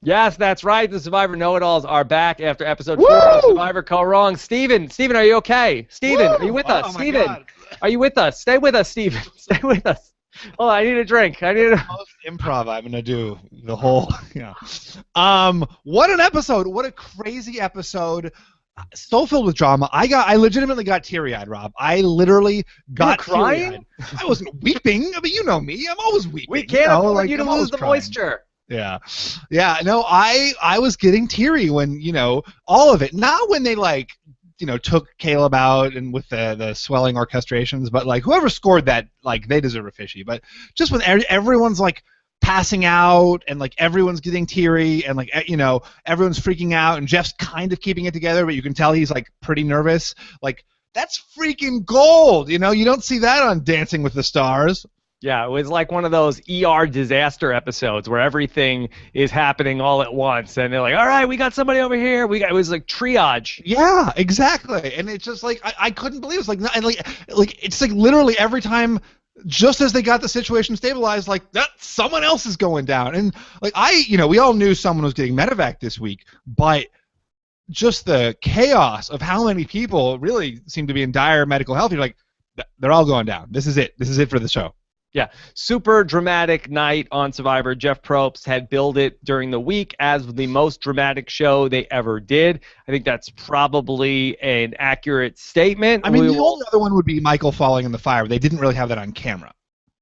Yes, that's right. The Survivor Know-It-Alls are back after episode 4 of Woo! Survivor Go Wrong. Steven, are you okay? Steven, are you Woo! with us? Oh my Steven, God. are you with us? Stay with us, Steven. Stay with us. Oh, I need a drink. Most improv I'm gonna do the whole yeah. What an episode! What a crazy episode! So filled with drama. I legitimately got teary-eyed, Rob. I literally got crying? teary-eyed. I wasn't weeping, but you know me. I'm always weeping. We can't afford like, you to I'm lose always the crying. moisture. Yeah, yeah. No, I was getting teary when all of it. Not when they took Caleb out and with the swelling orchestrations, but like whoever scored that, like they deserve a fishy. But just when everyone's like passing out and like everyone's getting teary and like everyone's freaking out and Jeff's kind of keeping it together, but you can tell he's like pretty nervous. Like that's freaking gold. You don't see that on Dancing with the Stars. Yeah, it was like one of those ER disaster episodes where everything is happening all at once, and they're like, "All right, we got somebody over here." It was like triage. Yeah, exactly. And it's just like I couldn't believe it. It's like it's like literally every time, just as they got the situation stabilized, like that someone else is going down. And like we all knew someone was getting medevac this week, but just the chaos of how many people really seem to be in dire medical health. You're like, they're all going down. This is it. This is it for the show. Yeah, super dramatic night on Survivor. Jeff Probst had billed it during the week as the most dramatic show they ever did. I think that's probably an accurate statement. I mean, the only other one would be Michael falling in the fire. They didn't really have that on camera.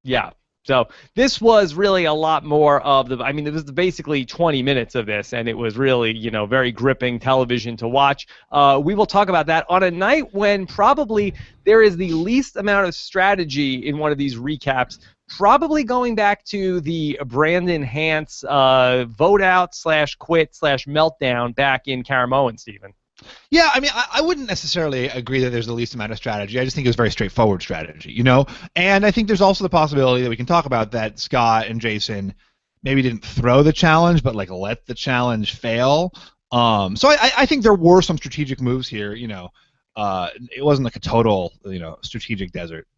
Yeah. So this was really a lot more of the. I mean, it was basically 20 minutes of this, and it was really, very gripping television to watch. We will talk about that on a night when probably there is the least amount of strategy in one of these recaps. Probably going back to the Brandon Hance vote out / quit / meltdown back in Caramoan, Steven. Yeah, I mean, I wouldn't necessarily agree that there's the least amount of strategy. I just think it was very straightforward strategy, And I think there's also the possibility that we can talk about that Scott and Jason maybe didn't throw the challenge, but like let the challenge fail. So I think there were some strategic moves here. It wasn't like a total, strategic desert.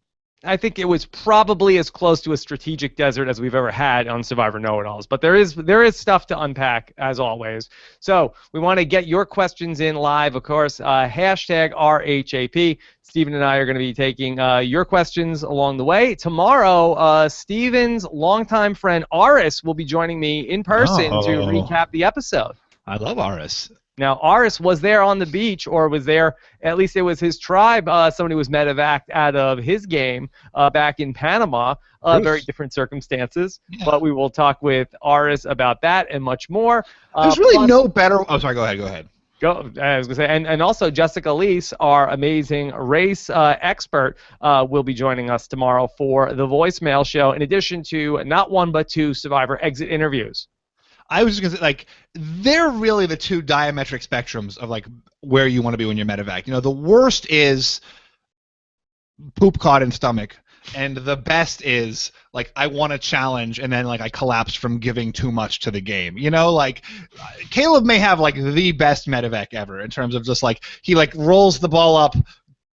I think it was probably as close to a strategic desert as we've ever had on Survivor Know-It-Alls. But there is stuff to unpack, as always. So we want to get your questions in live, of course. Hashtag RHAP. Steven and I are going to be taking your questions along the way. Tomorrow, Steven's longtime friend Aris will be joining me in person to recap the episode. I love Aris. Now, Aris was there on the beach, or was there, at least it was his tribe, somebody was medevaced out of his game back in Panama. Very different circumstances, but we will talk with Aris about that and much more. There's really no better... Oh, sorry, go ahead. I was going to say, and also Jessica Leese, our amazing race expert, will be joining us tomorrow for the voicemail show, in addition to not one but two Survivor exit interviews. I was just going to say, like, they're really the two diametric spectrums of, like, where you want to be when you're medevac. The worst is poop caught in stomach, and the best is, like, I want a challenge, and then, like, I collapse from giving too much to the game. Like, Caleb may have, like, the best medevac ever in terms of just, like, he, like, rolls the ball up,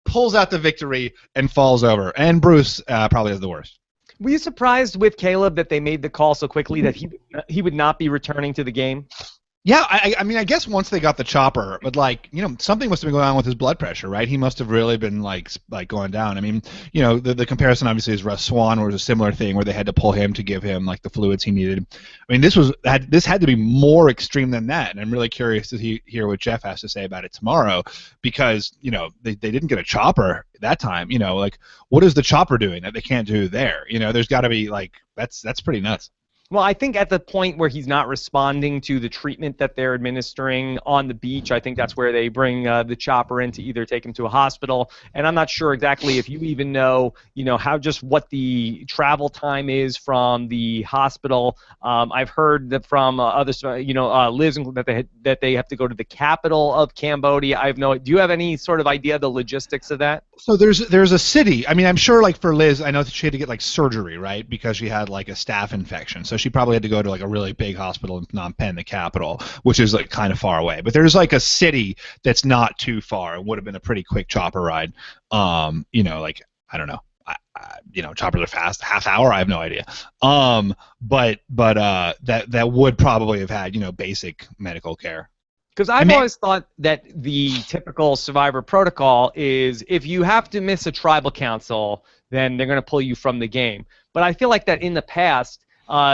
pulls out the victory, and falls over. And Bruce probably has the worst. Were you surprised with Caleb that they made the call so quickly that he would not be returning to the game? Yeah, I mean, I guess once they got the chopper, but like, something must have been going on with his blood pressure, right? He must have really been like going down. I mean, the comparison obviously is Russ Swan, where it was a similar thing where they had to pull him to give him like the fluids he needed. I mean, this had to be more extreme than that, and I'm really curious to hear what Jeff has to say about it tomorrow, because they didn't get a chopper that time. Like, what is the chopper doing that they can't do there? There's got to be like that's pretty nuts. Well, I think at the point where he's not responding to the treatment that they're administering on the beach, I think that's where they bring the chopper in to either take him to a hospital. And I'm not sure exactly if you even know, what the travel time is from the hospital. I've heard that from others, Liz, that they have to go to the capital of Cambodia. Do you have any sort of idea of the logistics of that? So there's a city. I mean, I'm sure like for Liz, I know that she had to get like surgery, right? Because she had like a staph infection. So she probably had to go to like a really big hospital in Phnom Penh, the capital, which is like kind of far away. But there's like a city that's not too far. It would have been a pretty quick chopper ride. Like, I don't know. choppers are fast. Half hour, I have no idea. But that would probably have had basic medical care. Because I've always thought that the typical Survivor protocol is if you have to miss a tribal council, then they're going to pull you from the game. But I feel like that in the past,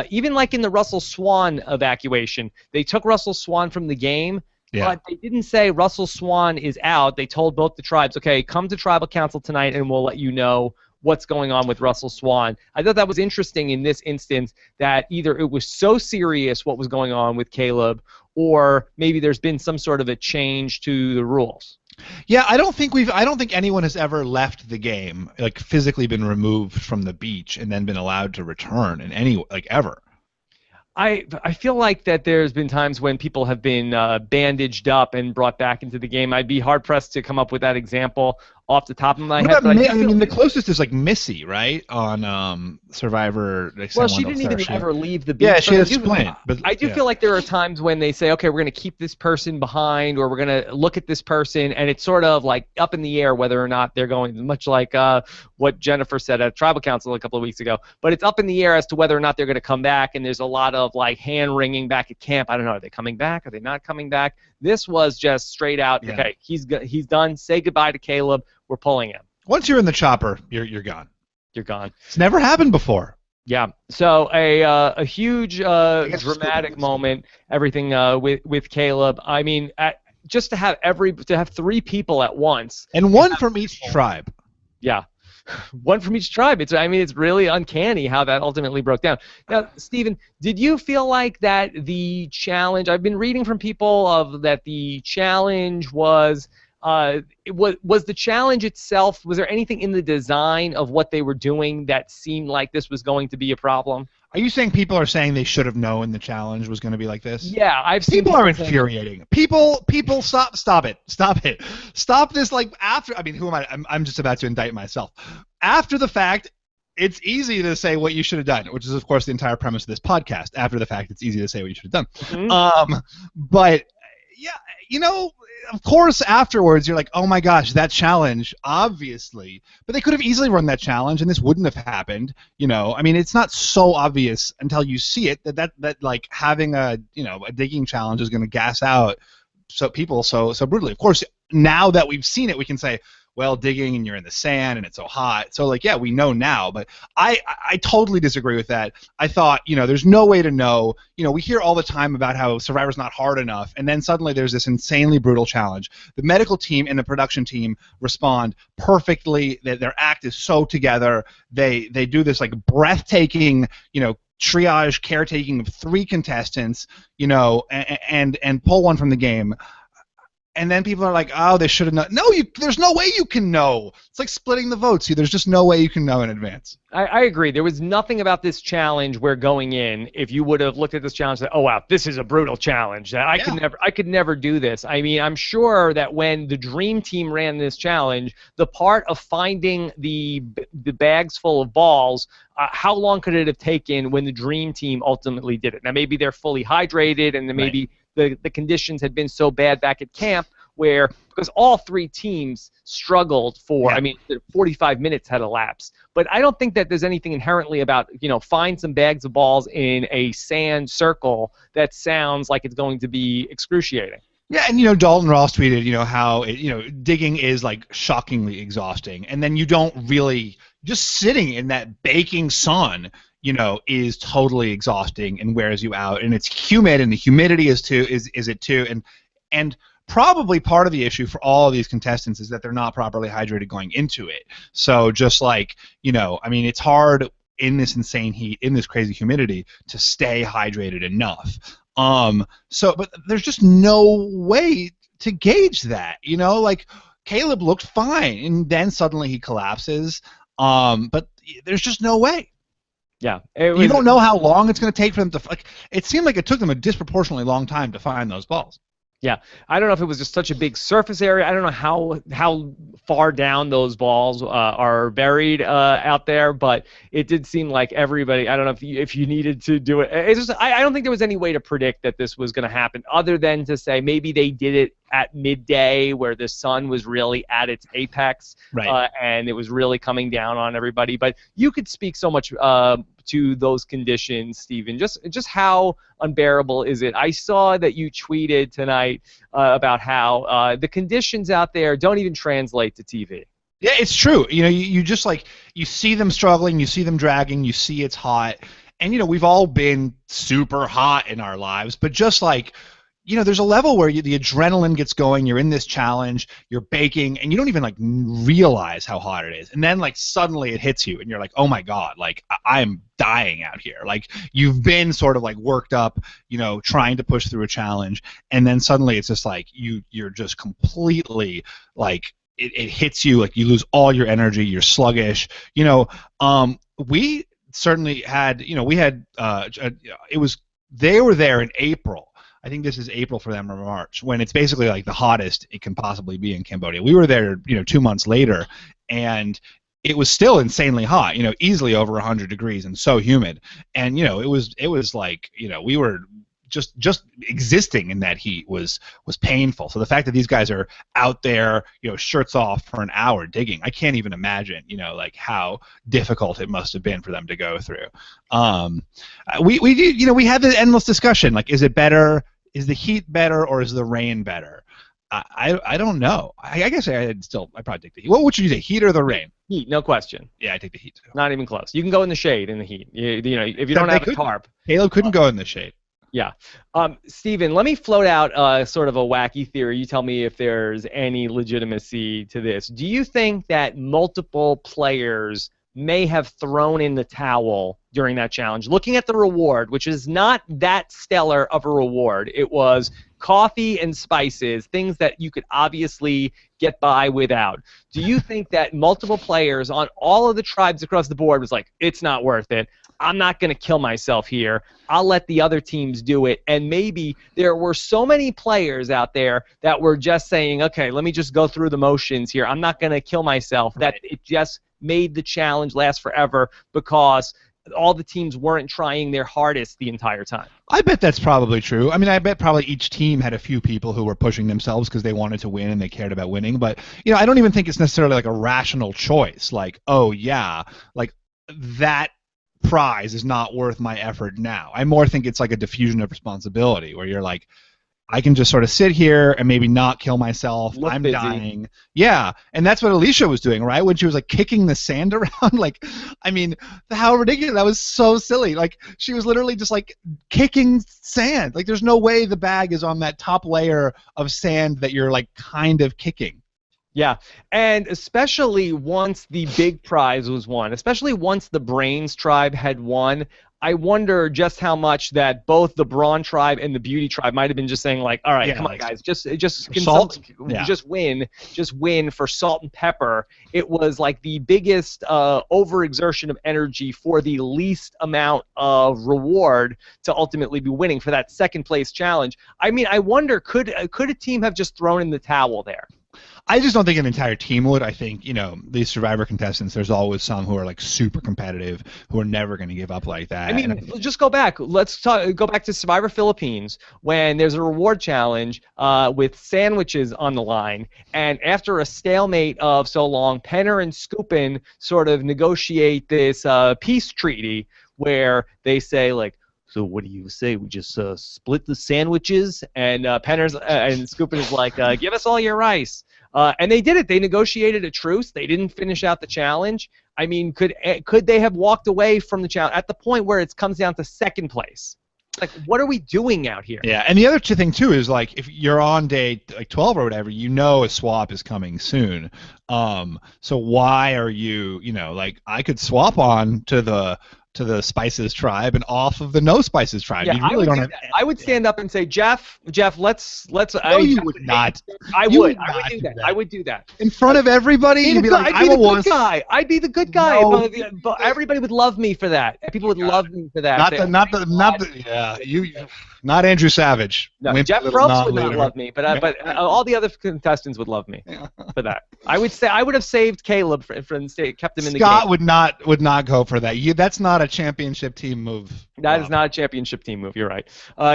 even like in the Russell Swan evacuation, they took Russell Swan from the game, but they didn't say Russell Swan is out. They told both the tribes, okay, come to tribal council tonight and we'll let you know what's going on with Russell Swan. I thought that was interesting in this instance, that either it was so serious what was going on with Caleb, or maybe there's been some sort of a change to the rules. Yeah, I don't think anyone has ever left the game, like physically been removed from the beach and then been allowed to return in any, like, ever. I feel like that there's been times when people have been bandaged up and brought back into the game. I'd be hard-pressed to come up with that example off the top of my head. I mean, the closest is like Missy, right, on Survivor. Well, she didn't even ever leave the beach. Yeah, she had a splint. But I do feel like there are times when they say, okay, we're going to keep this person behind, or we're going to look at this person, and it's sort of like up in the air whether or not they're going, much like what Jennifer said at Tribal Council a couple of weeks ago. But it's up in the air as to whether or not they're going to come back, and there's a lot of like hand-wringing back at camp. I don't know, are they coming back? Are they not coming back? This was just straight out, okay, he's done. Say goodbye to Caleb. We're pulling him. Once you're in the chopper, you're gone. You're gone. It's never happened before. Yeah. So a huge dramatic moment. Everything with Caleb. I mean, just to have three people at once. And one from each tribe. Yeah. One from each tribe. It's really uncanny how that ultimately broke down. Now, Stephen, did you feel like that the challenge? I've been reading from people that the challenge was. Was the challenge itself, was there anything in the design of what they were doing that seemed like this was going to be a problem? Are you saying people are saying they should have known the challenge was going to be like this? Yeah, I've seen people are infuriating. People, stop it. Stop this, like, after, I mean, who am I? I'm just about to indict myself. After the fact, it's easy to say what you should have done, which is, of course, the entire premise of this podcast. After the fact, it's easy to say what you should have done. Mm-hmm. But, yeah, of course, afterwards, you're like, oh my gosh, that challenge, obviously. But they could have easily run that challenge, and this wouldn't have happened. I mean, it's not so obvious until you see it that like having a digging challenge is going to gas out people so brutally. Of course, now that we've seen it, we can say, well, digging and you're in the sand and it's so hot. So, like, yeah, we know now. But I totally disagree with that. I thought, there's no way to know. We hear all the time about how Survivor's not hard enough, and then suddenly there's this insanely brutal challenge. The medical team and the production team respond perfectly. Their act is so together. They do this, like, breathtaking, triage caretaking of 3 contestants, and pull one from the game. And then people are like, oh, they should have known. No, there's no way you can know. It's like splitting the votes. There's just no way you can know in advance. I agree. There was nothing about this challenge where going in, if you would have looked at this challenge and said, oh, wow, this is a brutal challenge. I could never do this. I mean, I'm sure that when the Dream Team ran this challenge, the part of finding the bags full of balls, how long could it have taken when the Dream Team ultimately did it? Now, maybe they're fully hydrated, and then maybe the conditions had been so bad back at camp because all 3 teams struggled for, 45 minutes had elapsed. But I don't think that there's anything inherently about, find some bags of balls in a sand circle that sounds like it's going to be excruciating. Yeah, and Dalton Ross tweeted, how digging is like shockingly exhausting, and then you don't really just sitting in that baking sun, is totally exhausting and wears you out, and it's humid, and the humidity is it too, and probably part of the issue for all of these contestants is that they're not properly hydrated going into it. So just like it's hard in this insane heat, in this crazy humidity, to stay hydrated enough. But there's just no way to gauge that, like Caleb looked fine and then suddenly he collapses. But there's just no way. Yeah. You don't know how long it's going to take for them to, it seemed like it took them a disproportionately long time to find those balls. Yeah, I don't know if it was just such a big surface area. I don't know how far down those balls are buried out there, but it did seem like everybody. I don't know if you needed to do it. It's just I don't think there was any way to predict that this was going to happen, other than to say maybe they did it at midday where the sun was really at its apex, Right. and it was really coming down on everybody. But you could speak so much to those conditions, Stephen. Just how unbearable is it? I saw that you tweeted tonight about how the conditions out there don't even translate to TV. Yeah, it's true. You just like you see them struggling, you see them dragging, you see it's hot, and we've all been super hot in our lives, but just like there's a level where the adrenaline gets going. You're in this challenge, you're baking, and you don't even like realize how hot it is. And then like suddenly it hits you, and you're like, oh my god, like I'm dying out here. Like you've been sort of like worked up, trying to push through a challenge, and then suddenly it's just like you're just completely like it hits you, like you lose all your energy, you're sluggish. We certainly had, we had it was they were there in April. I think this is April for them or March, when it's basically like the hottest it can possibly be in Cambodia. We were there, 2 months later, and it was still insanely hot, easily over 100 degrees and so humid. And it was like, we were just existing in that heat was painful. So the fact that these guys are out there, shirts off for an hour digging, I can't even imagine, like how difficult it must have been for them to go through. We had the endless discussion, like, is it better? Is the heat better, or is the rain better? I don't know. I guess I'd probably take the heat. What would you say, heat or the rain? Heat, no question. Yeah, I take the heat too. Not even close. You can go in the shade in the heat. If you don't have a tarp. Caleb couldn't go in the shade. Yeah. Stephen, let me float out sort of a wacky theory. You tell me if there's any legitimacy to this. Do you think that multiple players may have thrown in the towel during that challenge? Looking at the reward, which is not that stellar of a reward. It was coffee and spices, things that you could obviously get by without. Do you think that multiple players on all of the tribes across the board was like, it's not worth it, I'm not going to kill myself here, I'll let the other teams do it? And maybe there were so many players out there that were just saying, okay, let me just go through the motions here, I'm not going to kill myself, that it just made the challenge last forever because all the teams weren't trying their hardest the entire time. I bet that's probably true. I mean, I bet probably each team had a few people who were pushing themselves because they wanted to win and they cared about winning. But, I don't even think it's necessarily like a rational choice. Like, oh, yeah, like that prize is not worth my effort now. I more think it's like a diffusion of responsibility where you're like, I can just sort of sit here and maybe not kill myself. I'm dying. Yeah, and that's what Alicia was doing, right? When she was like kicking the sand around. Like, I mean, how ridiculous. That was so silly. Like, she was literally just like kicking sand. Like, there's no way the bag is on that top layer of sand that you're like kind of kicking. Yeah, and especially once the big prize was won, especially once the Brains tribe had won, I wonder just how much that both the Brawn tribe and the Beauty tribe might have been just saying like, all right, come on, guys, just win for salt and pepper. It was like the biggest overexertion of energy for the least amount of reward to ultimately be winning for that second place challenge. I mean, I wonder, could a team have just thrown in the towel there? I just don't think an entire team would. I think, these Survivor contestants, there's always some who are like super competitive, who are never going to give up like that. I mean, just go back. Let's go back to Survivor Philippines when there's a reward challenge with sandwiches on the line, and after a stalemate of so long, Penner and Skupin sort of negotiate this peace treaty where they say like, so what do you say? We just split the sandwiches? And Penner's and Skupin is like, give us all your rice. And they did it. They negotiated a truce. They didn't finish out the challenge. I mean, could they have walked away from the challenge at the point where it comes down to second place? Like, what are we doing out here? Yeah, and the other thing too is like if you're on day like 12 or whatever, a swap is coming soon. So why are you, like I could swap on to the to the Spices tribe and off of the no Spices tribe. Yeah, You really don't have. I would stand up and say, Jeff, let's. No, you would not. I You would. would I would not do do that. that. I would do that. In front of everybody, you'd be like, I'd be I'm the a good guy. I'd be the good guy. No. But everybody would love me for that. People would love me for that. Not Andrew Savage. No, Wimpy Jeff little Probst would not non-leader. love me, but all the other contestants would love me for that. I would say I would have saved Caleb for kept him in the game. Scott would not go for that. That's not a championship team move. That is not a championship team move. You're right.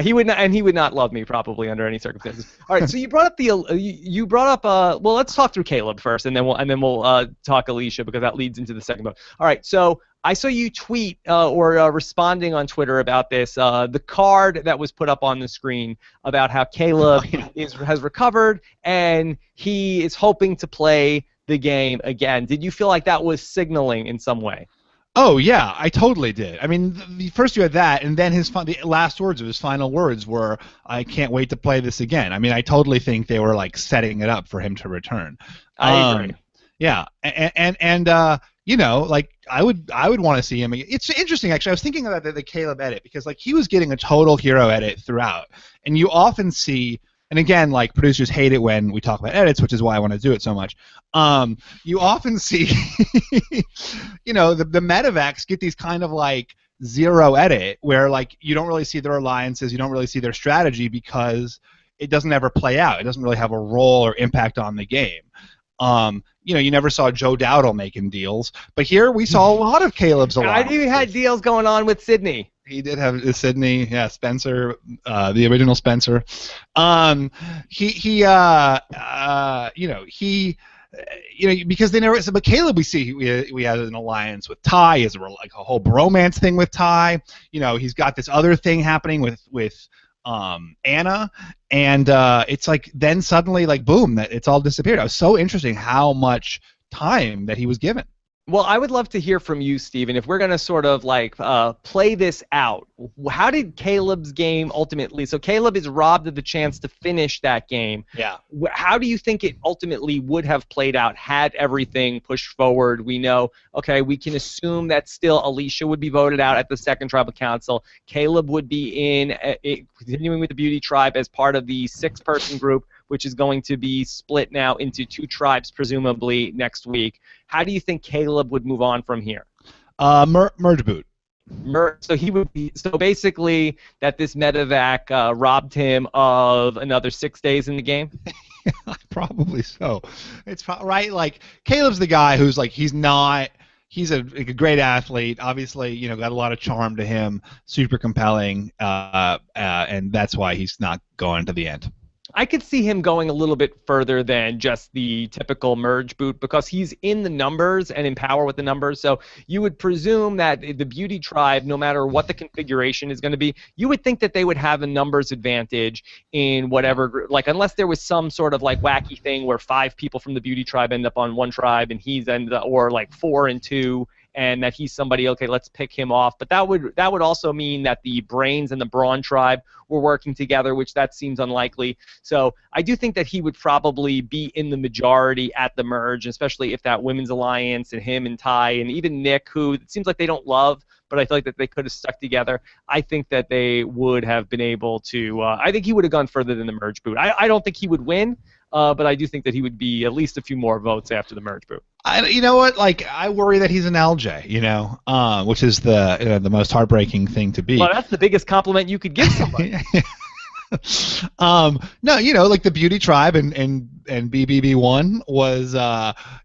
He would not love me probably under any circumstances. All right. So you brought up well, let's talk through Caleb first, and then we'll talk Alicia because that leads into the second vote. All right. So I saw you tweet or responding on Twitter about this. The card that was put up on the screen about how Caleb has recovered and he is hoping to play the game again. Did you feel like that was signaling in some way? Oh yeah, I totally did. I mean, the first you had that, and then the last words of his final words were, "I can't wait to play this again." I mean, I totally think they were like setting it up for him to return. I agree. Yeah, and you know, like I would want to see him. It's interesting actually. I was thinking about the Caleb edit because like he was getting a total hero edit throughout, and you often see. And again, like producers hate it when we talk about edits, which is why I want to do it so much. You often see, you know, the medevacs get these kind of like zero edit where like you don't really see their alliances, you don't really see their strategy because it doesn't ever play out. It doesn't really have a role or impact on the game. You know, you never saw Joe Dowdle making deals, but here we saw a lot of Caleb's alliances. I knew he had deals going on with Sydney. He did have Sydney, yeah, Spencer, the original Spencer. You know, because they never. But Caleb, we see we had an alliance with Ty. He has like a whole bromance thing with Ty. You know, he's got this other thing happening with Anna, and it's like then suddenly like boom, that it's all disappeared. It was so interesting how much time that he was given. Well, I would love to hear from you, Steven, if we're going to sort of like play this out. How did Caleb's game ultimately, so Caleb is robbed of the chance to finish that game. Yeah. How do you think it ultimately would have played out had everything pushed forward? We know, okay, we can assume that still Alicia would be voted out at the second tribal council. Caleb would be continuing with the Beauty Tribe as part of the 6-person group, which is going to be split now into 2 tribes, presumably next week. How do you think Caleb would move on from here? Merge boot. So he would be. So basically, that this medevac robbed him of another 6 days in the game. Probably so. It's right. Like Caleb's the guy who's like he's a great athlete. Obviously, you know, got a lot of charm to him. Super compelling, and that's why he's not going to the end. I could see him going a little bit further than just the typical merge boot because he's in the numbers and in power with the numbers. So you would presume that the Beauty Tribe, no matter what the configuration is going to be, you would think that they would have a numbers advantage in whatever group. Like unless there was some sort of like wacky thing where 5 people from the Beauty Tribe end up on one tribe and or like 4 and 2. And that he's somebody, okay, let's pick him off. But that would also mean that the Brains and the Brawn tribe were working together, which that seems unlikely. So I do think that he would probably be in the majority at the merge, especially if that Women's Alliance and him and Ty and even Nick, who it seems like they don't love, but I feel like that they could have stuck together. I think that they would have been able to. I think he would have gone further than the merge boot. I don't think he would win. But I do think that he would be at least a few more votes after the merge boot. You know what? Like, I worry that he's an LJ. You know, which is the most heartbreaking thing to be. Well, that's the biggest compliment you could give somebody. No, you know, like the Beauty Tribe and BBB1 was,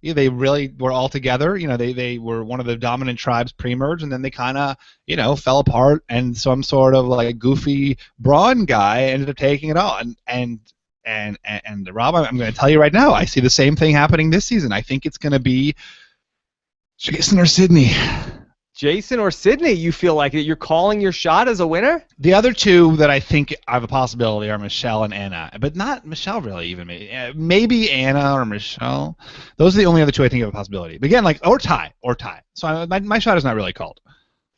they really were all together. You know, they were one of the dominant tribes pre-merge, and then they kind of, you know, fell apart, and some sort of like goofy Braun guy ended up taking it on, and Rob, I'm going to tell you right now, I see the same thing happening this season. I think it's going to be Jason or Sydney. Jason or Sydney, you feel like you're calling your shot as a winner? The other 2 that I think have a possibility are Michelle and Anna, but not Michelle really even. Maybe Anna or Michelle. Those are the only other 2 I think have a possibility. But again, like or Ty. So my shot is not really called.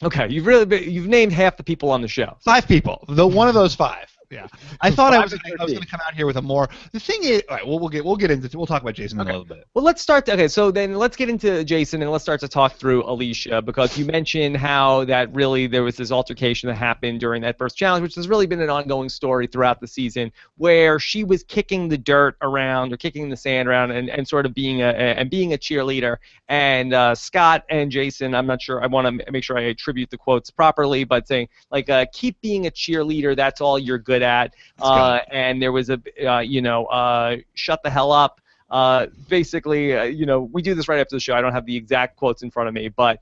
Okay, you've named half the people on the show. 5 people. One of those 5. Yeah. I thought I was 5 going to come out here with a more. The thing is, all right, we'll talk about Jason in a little bit. Well, let's start. Okay, so then let's get into Jason and let's start to talk through Alicia, because you mentioned how that really there was this altercation that happened during that first challenge, which has really been an ongoing story throughout the season, where she was kicking the dirt around or kicking the sand around and sort of being a cheerleader. And Scott and Jason, I'm not sure. I want to make sure I attribute the quotes properly, but saying like, keep being a cheerleader. That's all you're good at. And there was a shut the hell up. Basically, we do this right after the show. I don't have the exact quotes in front of me, but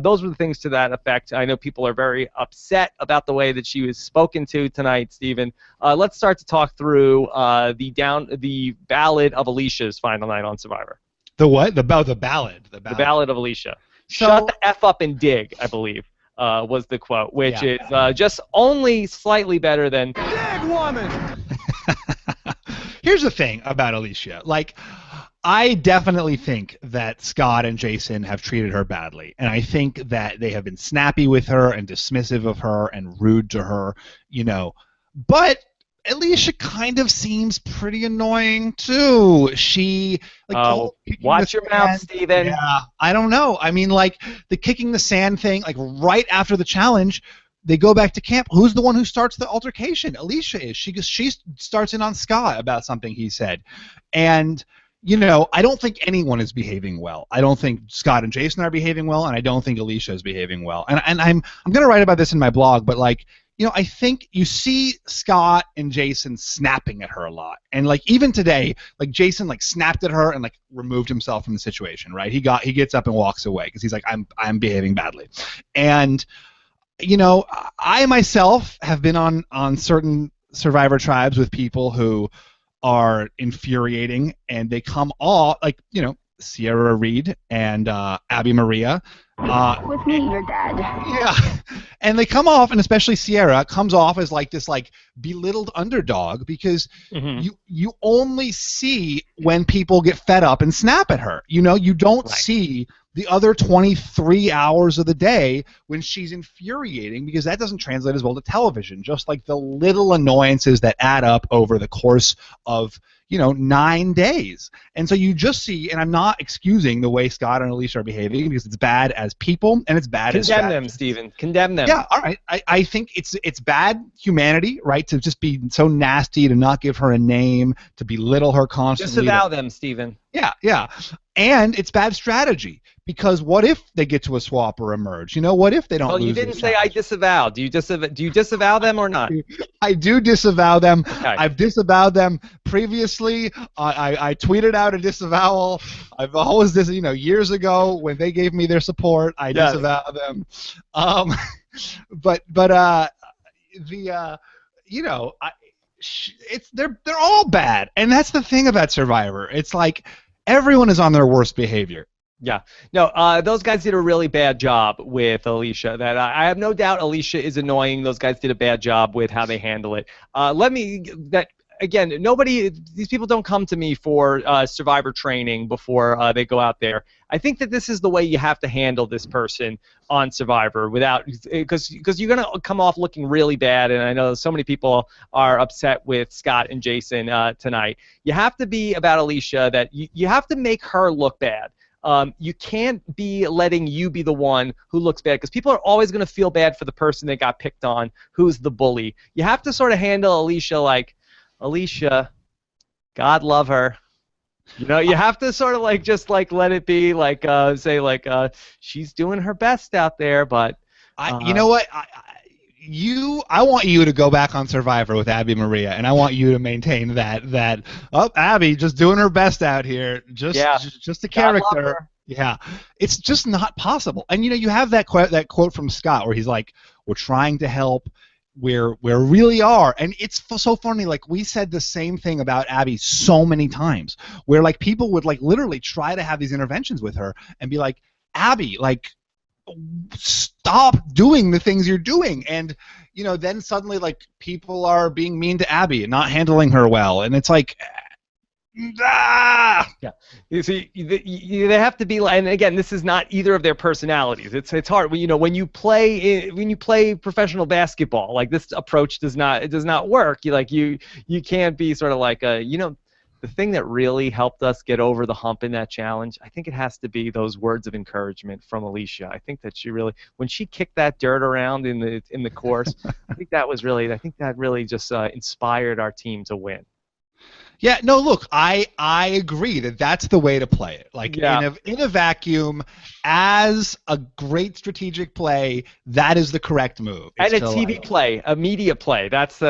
those were the things to that effect. I know people are very upset about the way that she was spoken to tonight, Stephen. Let's start to talk through the ballad of Alicia's final night on Survivor. The what? The ballad. The ballad of Alicia. Shut the F up and dig, I believe, was the quote, which is just only slightly better than dig, woman. Here's the thing about Alicia. Like, I definitely think that Scott and Jason have treated her badly, and I think that they have been snappy with her and dismissive of her and rude to her, But Alicia kind of seems pretty annoying too. She watch your mouth, Steven. Yeah, I don't know. I mean, like the kicking the sand thing, like right after the challenge, they go back to camp. Who's the one who starts the altercation? Alicia is. She starts in on Scott about something he said, and I don't think anyone is behaving well. I don't think Scott and Jason are behaving well, and I don't think Alicia is behaving well. And I'm gonna write about this in my blog, but like. I think you see Scott and Jason snapping at her a lot, and like even today, like Jason like snapped at her and like removed himself from the situation. Right? He gets up and walks away because he's like, I'm behaving badly, and I myself have been on certain Survivor tribes with people who are infuriating, and they come all like Sierra Reed and Abby Maria. With me, your dad. Yeah, and they come off, and especially Sierra comes off as like this like belittled underdog because you only see when people get fed up and snap at her. You don't see the other 23 hours of the day when she's infuriating, because that doesn't translate as well to television. Just like the little annoyances that add up over the course of 9 days. And so you just see, and I'm not excusing the way Scott and Alicia are behaving because it's bad as people and it's bad as Condemn them, Stephen. Condemn them. Yeah, all right. I think it's bad humanity, right, to just be so nasty, to not give her a name, to belittle her constantly. Disavow them, Stephen. Yeah. And it's bad strategy, because what if they get to a swap or a merge? What if they don't lose? Well, you didn't say I disavow. Do you disavow them or not? I do disavow them. Okay. I've disavowed them previously. I tweeted out a disavowal. I've always years ago when they gave me their support, I disavowed them. They're all bad, and that's the thing about Survivor. It's like everyone is on their worst behavior. Yeah. No, those guys did a really bad job with Alicia. That I have no doubt Alicia is annoying. Those guys did a bad job with how they handle it. Again, these people don't come to me for Survivor training before they go out there. I think that this is the way you have to handle this person on Survivor because you're going to come off looking really bad, and I know so many people are upset with Scott and Jason tonight. You have to be about Alicia that you have to make her look bad. You can't be letting you be the one who looks bad, because people are always going to feel bad for the person that got picked on, who's the bully. You have to sort of handle Alicia like, Alicia, God love her. You have to sort of like just like let it be, like say like she's doing her best out there, but you know what? I want you to go back on Survivor with Abby Maria, and I want you to maintain that Abby just doing her best out here, just a character. Yeah, it's just not possible. And you have that quote from Scott where he's like, "We're trying to help. We really are." And it's so funny. Like, we said the same thing about Abby so many times, where like people would like literally try to have these interventions with her and be like, Abby, like, stop doing the things you're doing. And then suddenly like people are being mean to Abby and not handling her well, and it's like, ah! Yeah, you see, they have to be, and again, this is not either of their personalities. It's hard when you play professional basketball. Like, this approach does not work. You can't be sort of like the thing that really helped us get over the hump in that challenge. I think it has to be those words of encouragement from Alicia. I think that when she kicked that dirt around in the course, I think that really just inspired our team to win. Yeah, no, look, I agree that that's the way to play it. Like, in a vacuum, as a great strategic play, that is the correct move. And a TV play, a media play. That's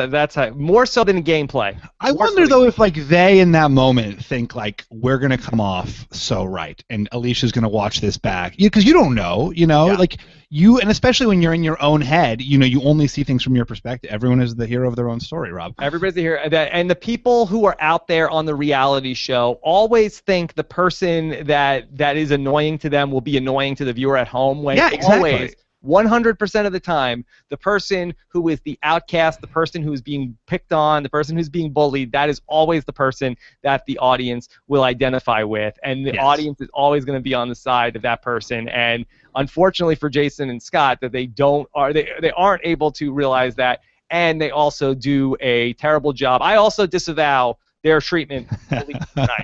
more so than a game play. I wonder though if they in that moment think like, we're gonna come off so right, and Alicia's gonna watch this back, because you don't know, like. And especially when you're in your own head, you only see things from your perspective. Everyone is the hero of their own story, Rob. Everybody's the hero. And the people who are out there on the reality show always think the person that is annoying to them will be annoying to the viewer at home. When exactly. Always, 100% of the time, the person who is the outcast, the person who's being picked on, the person who's being bullied, that is always the person that the audience will identify with. And the audience is always going to be on the side of that person. And unfortunately for Jason and Scott, that they aren't able to realize that, and they also do a terrible job. I also disavow their treatment tonight.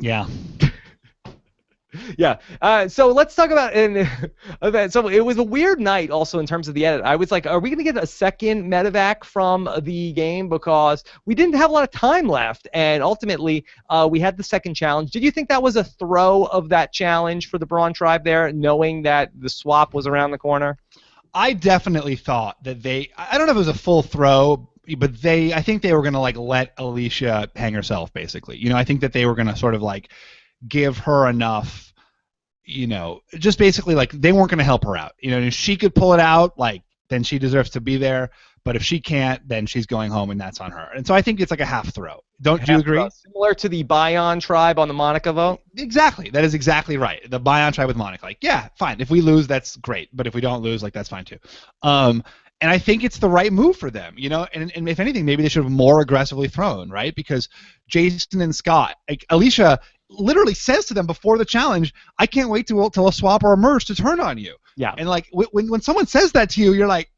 Yeah. Yeah. So let's talk about so it was a weird night also in terms of the edit. I was like, are we going to get a second medevac from the game, because we didn't have a lot of time left, and ultimately we had the second challenge. Did you think that was a throw of that challenge for the Braun tribe there, knowing that the swap was around the corner? I definitely thought that I don't know if it was a full throw, but I think they were going to let Alicia hang herself, basically. I think that they were going to sort of give her enough, just basically they weren't going to help her out. If she could pull it out, then she deserves to be there. But if she can't, then she's going home, and that's on her. And so I think it's like a half throw. Do you agree? Similar to the Bion tribe on the Monica vote? Exactly. That is exactly right. The Bion tribe with Monica. Yeah, fine. If we lose, that's great. But if we don't lose, that's fine too. And I think it's the right move for them, and if anything, maybe they should have more aggressively thrown, right? Because Jason and Scott, Alicia literally says to them before the challenge, I can't wait till a swap or a merge to turn on you. Yeah. And when someone says that to you, you're like,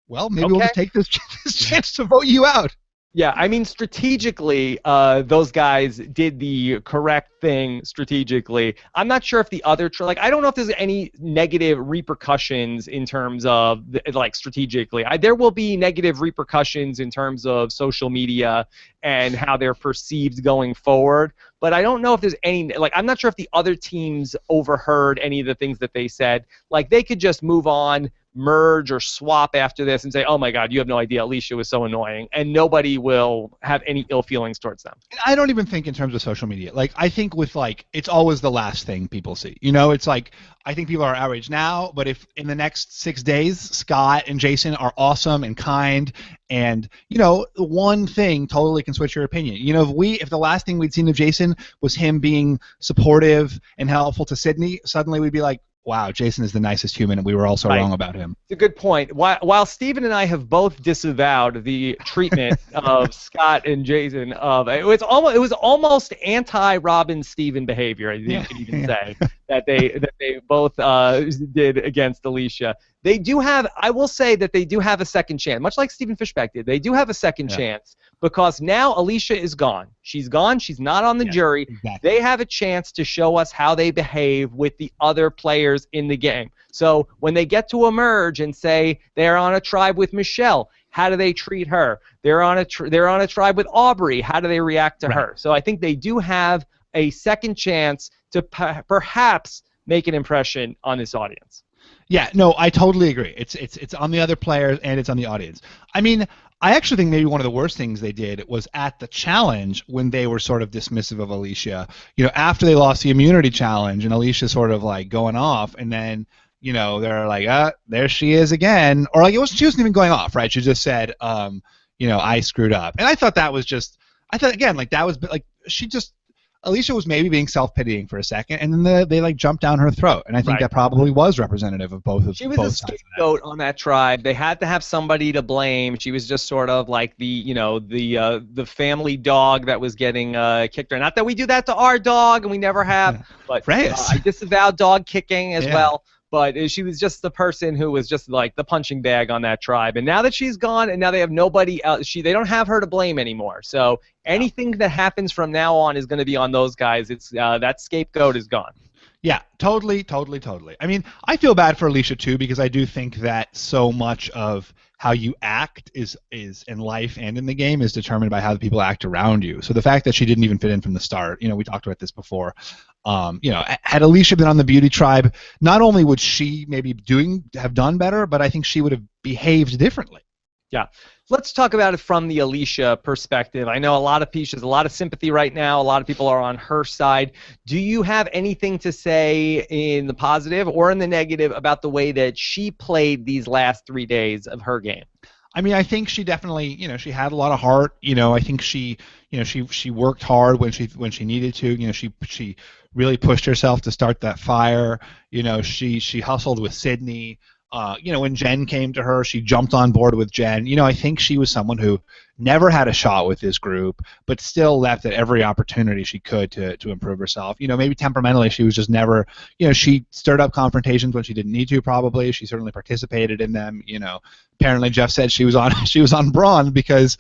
well, maybe we'll just take this chance to vote you out. Yeah, I mean, strategically, those guys did the correct thing strategically. I'm not sure if the other, I don't know if there's any negative repercussions in terms of, strategically. There will be negative repercussions in terms of social media and how they're perceived going forward. But I don't know if there's any, I'm not sure if the other teams overheard any of the things that they said. They could just move on, merge or swap after this and say, oh my God, you have no idea, Alicia was so annoying, and nobody will have any ill feelings towards them. I don't even think in terms of social media. I think with it's always the last thing people see. It's I think people are outraged now, but if in the next 6 days Scott and Jason are awesome and kind, and one thing totally can switch your opinion. If the last thing we'd seen of Jason was him being supportive and helpful to Sydney, suddenly we'd be like, wow, Jason is the nicest human, and we were also wrong about him. It's a good point. While Steven and I have both disavowed the treatment of Scott and Jason, it was almost anti-Robin Steven behavior, you could even say, that they both did against Alicia. They do have, I will say that they do have a second chance, much like Stephen Fishbach did. They do have a second chance, because now Alicia is gone. She's gone. She's not on the jury. Exactly. They have a chance to show us how they behave with the other players in the game. So when they get to emerge and say they're on a tribe with Michelle, how do they treat her? They're on a tribe with Aubrey. How do they react to her? So I think they do have a second chance to perhaps make an impression on this audience. Yeah, no, I totally agree. It's on the other players and it's on the audience. I mean, I actually think maybe one of the worst things they did was at the challenge when they were sort of dismissive of Alicia. After they lost the immunity challenge and Alicia sort of going off, and then they're like, there she is again, or she wasn't even going off, right? She just said, I screwed up, and I thought that was just, that was she just. Alicia was maybe being self-pitying for a second, and then they like jumped down her throat, and I think that probably was representative of both of. She was a scapegoat on that tribe. They had to have somebody to blame. She was just sort of like the family dog that was getting kicked around. Not that we do that to our dog, and we never have. But I disavow dog kicking as well. But she was just the person who was just like the punching bag on that tribe. And now that she's gone, and now they have nobody else, they don't have her to blame anymore. So anything that happens from now on is going to be on those guys. It's that scapegoat is gone. Yeah, totally. I mean, I feel bad for Alicia too, because I do think that so much of how you act is in life and in the game is determined by how the people act around you. So the fact that she didn't even fit in from the start, we talked about this before. Had Alicia been on the Beauty Tribe, not only would she maybe have done better, but I think she would have behaved differently. Yeah. Let's talk about it from the Alicia perspective. I know there's a lot of sympathy right now. A lot of people are on her side. Do you have anything to say in the positive or in the negative about the way that she played these last 3 days of her game? I mean, I think she definitely, she had a lot of heart. I think she worked hard when she needed to. She really pushed herself to start that fire. She hustled with Sydney. When Jen came to her, she jumped on board with Jen. I think she was someone who never had a shot with this group, but still left at every opportunity she could to improve herself. Maybe temperamentally she was just never, she stirred up confrontations when she didn't need to, probably. She certainly participated in them. Apparently Jeff said she was on Braun because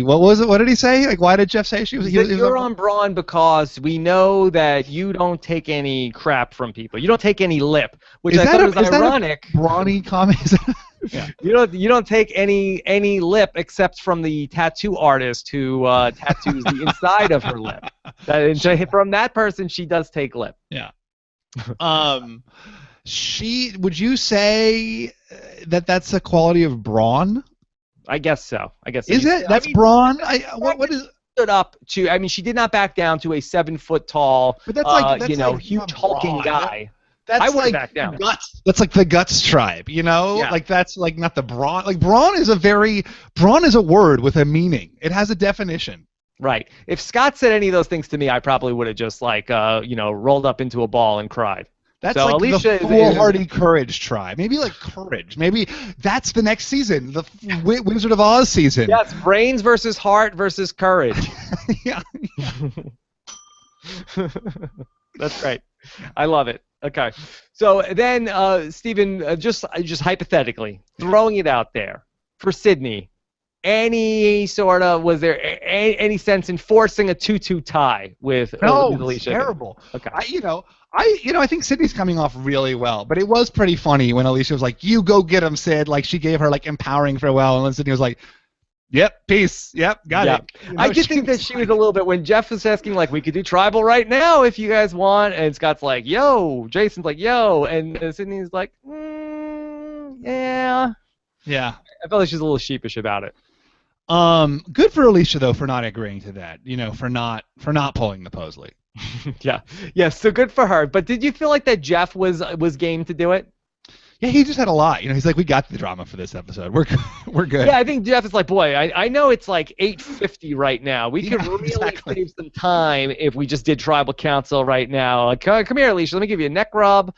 what did he say? Like, why did Jeff say she was? You're on Braun because we know that you don't take any crap from people. You don't take any lip, which I thought was ironic. Brawny comment. Yeah. You don't take any lip except from the tattoo artist who tattoos the inside of her lip. From that person, she does take lip. Yeah. Would you say that's a quality of brawn? I guess so. Is it? That's brawn? What is? Stood up to. I mean, she did not back down to a 7 foot tall, but that's huge hulking guy. I wouldn't back down. Guts. That's like the Guts tribe, Yeah. Like that's like not the brawn. Like brawn is a word with a meaning. It has a definition. Right. If Scott said any of those things to me, I probably would have just rolled up into a ball and cried. That's like Alicia the foolhardy courage tribe. Maybe like courage. Maybe that's the next season, the Wizard of Oz season. Yes, brains versus heart versus courage. Yeah. That's right. I love it. Okay. So then, Stephen, just hypothetically, throwing it out there, for Sydney, was there any sense in forcing a 2-2 tie with Alicia? No, terrible. Okay. I think Sydney's coming off really well, but it was pretty funny when Alicia was like, "You go get him, Sid." Like she gave her like empowering farewell, and then Sydney was like, "Yep, peace. Yep, got it." I just think that she was a little bit when Jeff was asking like, "We could do tribal right now if you guys want," and Scott's like, "Yo," Jason's like, "Yo," and Sydney's like, "Yeah." Yeah. I felt like she's a little sheepish about it. Good for Alicia though for not agreeing to that. For not pulling the Posley. Yeah. So good for her. But did you feel like that Jeff was game to do it? Yeah, he just had a lot. He's like, we got the drama for this episode. We're good. Yeah, I think Jeff is like, boy, I know it's like 8:50 right now. We could really save some time if we just did tribal council right now. Like, come here, Alicia. Let me give you a neck rub.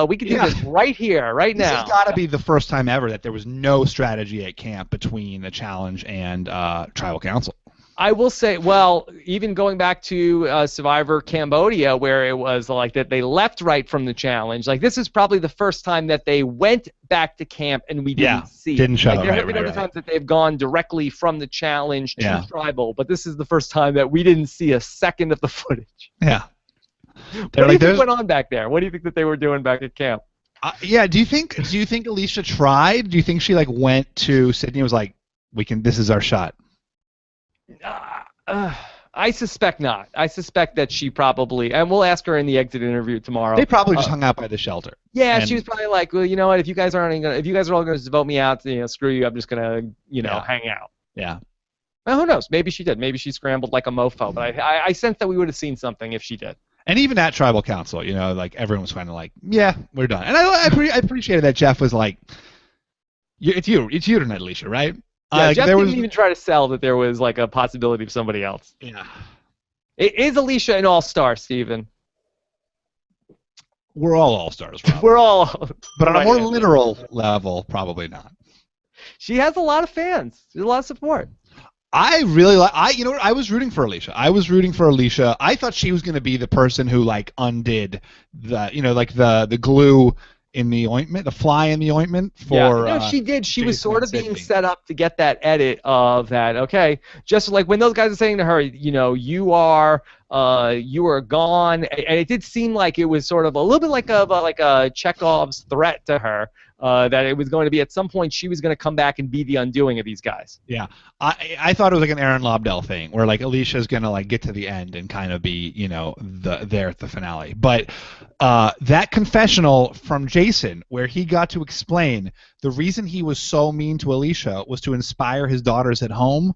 We could do this right here, right now. This has got to be the first time ever that there was no strategy at camp between the challenge and tribal council. I will say, well, even going back to Survivor Cambodia, where it was like that they left right from the challenge, like this is probably the first time that they went back to camp and we didn't see. Didn't show. There have been other times that they've gone directly from the challenge to tribal, but this is the first time that we didn't see a second of the footage. Yeah. What do you think went on back there? What do you think that they were doing back at camp? Yeah. Do you think Alicia tried? Do you think she went to Sydney and was like, this is our shot? I suspect not. I suspect that she probably, and we'll ask her in the exit interview tomorrow. They probably just hung out by the shelter. Yeah, she was probably like, well, you know what? If you guys are all going to vote me out, screw you. I'm just gonna, hang out. Yeah. Well, who knows? Maybe she did. Maybe she scrambled like a mofo. But I sense that we would have seen something if she did. And even at tribal council, everyone was kind of like, yeah, we're done. And I appreciated that Jeff was like, it's you tonight, Alicia, right? Yeah, Jeff didn't even try to sell that there was like a possibility of somebody else. Yeah. Is Alicia an all-star, Steven? We're all stars, probably. We're all. But on a Right more answer. literal level, probably not. She has a lot of fans. There's a lot of support. I really like. I was rooting for Alicia. I thought she was going to be the person who like undid the glue in the ointment, the fly in the ointment for. Yeah, she did. She was Jason sort and of being Sydney. set up to get that edit of that. Okay, just like when those guys are saying to her, you are gone, and it did seem like it was sort of a little bit like a Chekhov's threat to her. That it was going to be at some point she was going to come back and be the undoing of these guys. Yeah, I thought it was like an Aaron Lobdell thing where like Alicia's gonna like get to the end and kind of be there at the finale. But that confessional from Jason where he got to explain the reason he was so mean to Alicia was to inspire his daughters at home.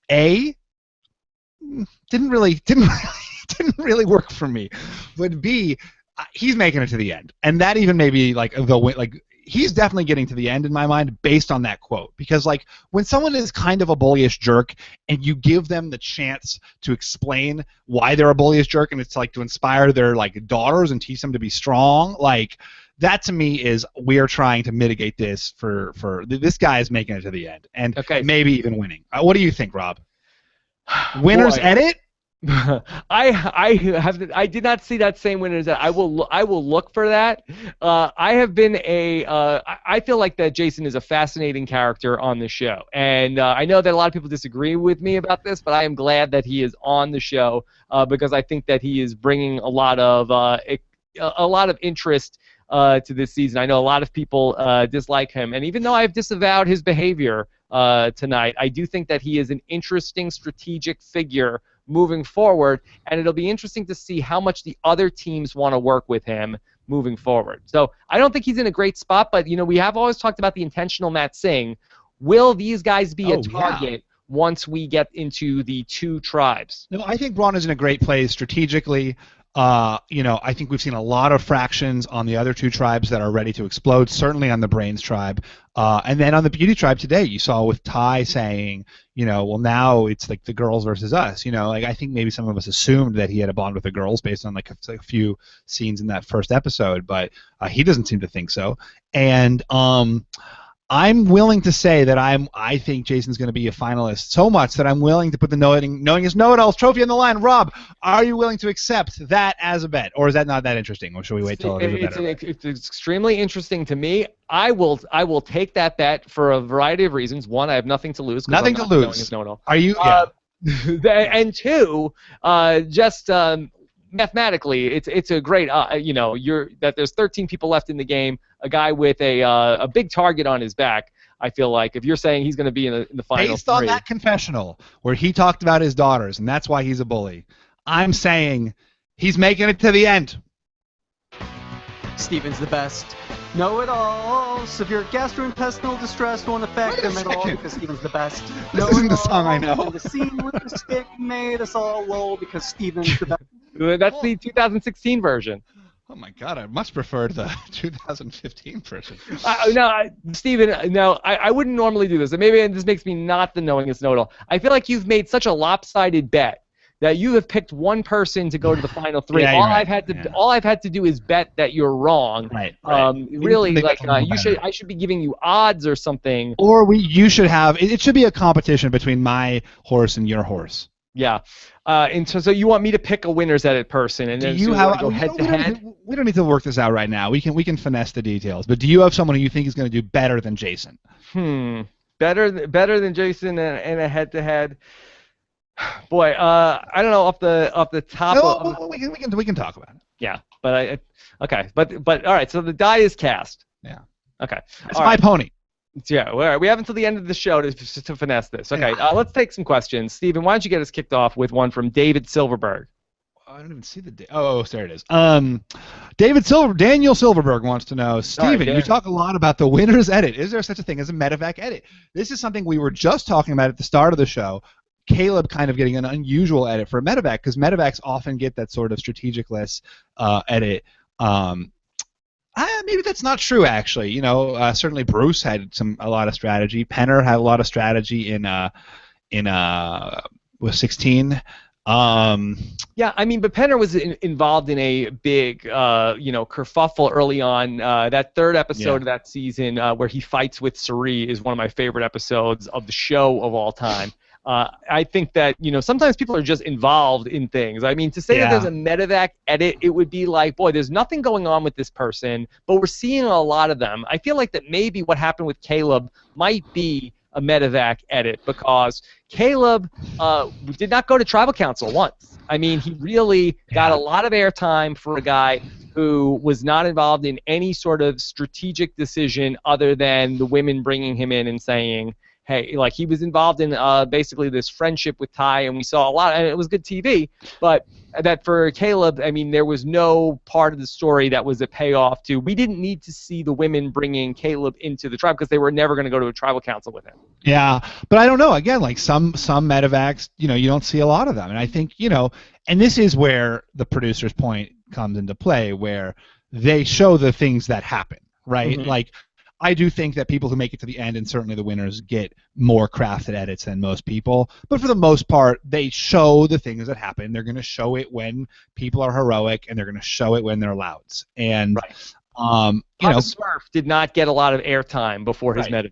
Didn't really work for me. But B, he's making it to the end, and that even maybe like he's definitely getting to the end in my mind based on that quote. Because like when someone is kind of a bullyish jerk and you give them the chance to explain why they're a bullyish jerk and it's like to inspire their like daughters and teach them to be strong, like that to me is we're trying to mitigate this for this guy is making it to the end and maybe even winning. What do you think, Rob? Winner's edit? I did not see that same winner's edit. I will look for that. I feel like that Jason is a fascinating character on the show, and I know that a lot of people disagree with me about this, but I am glad that he is on the show because I think that he is bringing a lot of interest to this season. I know a lot of people dislike him, and even though I've disavowed his behavior tonight, I do think that he is an interesting strategic figure moving forward, and it'll be interesting to see how much the other teams want to work with him moving forward. So I don't think he's in a great spot, but we have always talked about the intentional Matt Singh. Will these guys be a target once we get into the two tribes? No, I think Braun is in a great place strategically. I think we've seen a lot of fractions on the other two tribes that are ready to explode, certainly on the Brains tribe. And then on the Beauty tribe today, you saw with Ty saying, well, now it's like the girls versus us. Like I think maybe some of us assumed that he had a bond with the girls based on like a few scenes in that first episode, but he doesn't seem to think so. And I'm willing to say that I think Jason's going to be a finalist so much that I'm willing to put the knowing his know-it-alls trophy on the line. Rob, are you willing to accept that as a bet, or is that not that interesting, or should we wait till it's extremely interesting to me. I will take that bet for a variety of reasons. One, I have nothing to lose. Nothing to lose. Are you? And two, just mathematically, it's a great. That there's 13 people left in the game. A guy with a big target on his back. I feel like if you're saying he's going to be in the final based on that confessional where he talked about his daughters and that's why he's a bully, I'm saying he's making it to the end. Steven's the best. Know it all. Severe gastrointestinal distress won't affect him at all because Steven's the best. This isn't the song I know. The scene with the stick made us all lol because Steven's the best. That's the 2016 version. Oh my God, I much prefer the 2015 version. Steven, I wouldn't normally do this. And maybe this makes me not the knowingest know-it-all. I feel like you've made such a lopsided bet that you have picked one person to go to the final three. Yeah, all I've had to do is bet that you're wrong. Right. Really, I should be giving you odds or something. Or you should have. It should be a competition between my horse and your horse. Yeah. And so you want me to pick a winner's edit person, and then go head to head? We don't need to work this out right now. We can finesse the details. But do you have someone who you think is going to do better than Jason? Better than Jason in a head to head. Boy, I don't know off the top. No, we can talk about it. Yeah, but but all right. So the die is cast. Yeah. Okay. It's my pony. Yeah, all right. We have until the end of the show to finesse this. Okay, let's take some questions. Steven, why don't you get us kicked off with one from David Silverberg? I don't even see the oh, there it is. Daniel Silverberg wants to know, Steven, you talk a lot about the winner's edit. Is there such a thing as a medevac edit? This is something we were just talking about at the start of the show. Caleb kind of getting an unusual edit for a medevac because medevacs often get that sort of strategic-less edit. Maybe that's not true, actually. Certainly Bruce had a lot of strategy. Penner had a lot of strategy in 16. Yeah, I mean, but Penner was involved in a big, kerfuffle early on. That third episode of that season where he fights with Cerie is one of my favorite episodes of the show of all time. I think that, sometimes people are just involved in things. I mean, to say that there's a medevac edit, it would be like, boy, there's nothing going on with this person, but we're seeing a lot of them. I feel like that maybe what happened with Caleb might be a medevac edit, because Caleb did not go to tribal council once. I mean, he really got a lot of airtime for a guy who was not involved in any sort of strategic decision other than the women bringing him in and saying, hey, like, he was involved in basically this friendship with Ty, and we saw a lot, and it was good TV, but that for Caleb, I mean, there was no part of the story that was a payoff to, we didn't need to see the women bringing Caleb into the tribe because they were never going to go to a tribal council with him. Yeah, but I don't know. Again, like some medevacs, you don't see a lot of them. And I think, and this is where the producer's point comes into play, where they show the things that happen, right? Mm-hmm. Like, I do think that people who make it to the end, and certainly the winners, get more crafted edits than most people. But for the most part, they show the things that happen. They're going to show it when people are heroic, and they're going to show it when they're louds. And Papa Smurf did not get a lot of airtime before his medevac.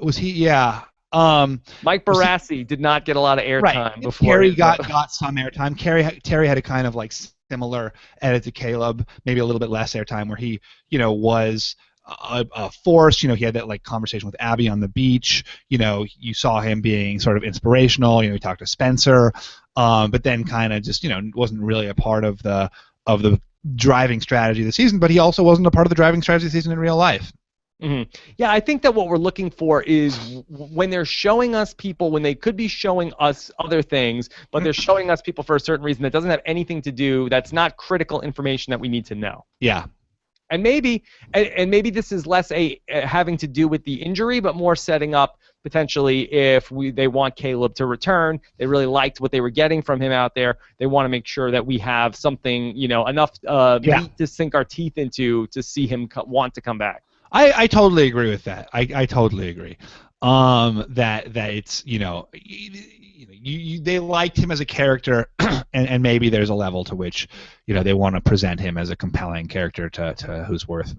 Was he? Yeah. Mike Barassi did not get a lot of airtime before. Terry got some airtime. Terry had a kind of like similar edit to Caleb, maybe a little bit less airtime, where he, was a force. He had that like conversation with Abby on the beach. You saw him being sort of inspirational. He talked to Spencer, but then kind of just wasn't really a part of the driving strategy of the season. But he also wasn't a part of the driving strategy of the season in real life. Mm-hmm. Yeah, I think that what we're looking for is when they're showing us people, when they could be showing us other things, but they're showing us people for a certain reason that doesn't have anything to do, that's not critical information that we need to know. Yeah. And maybe this is less having to do with the injury, but more setting up potentially if they want Caleb to return. They really liked what they were getting from him out there. They want to make sure that we have something, enough meat to sink our teeth into to see him want to come back. I totally agree with that. I totally agree. That it's they liked him as a character, and maybe there's a level to which they want to present him as a compelling character to who's worth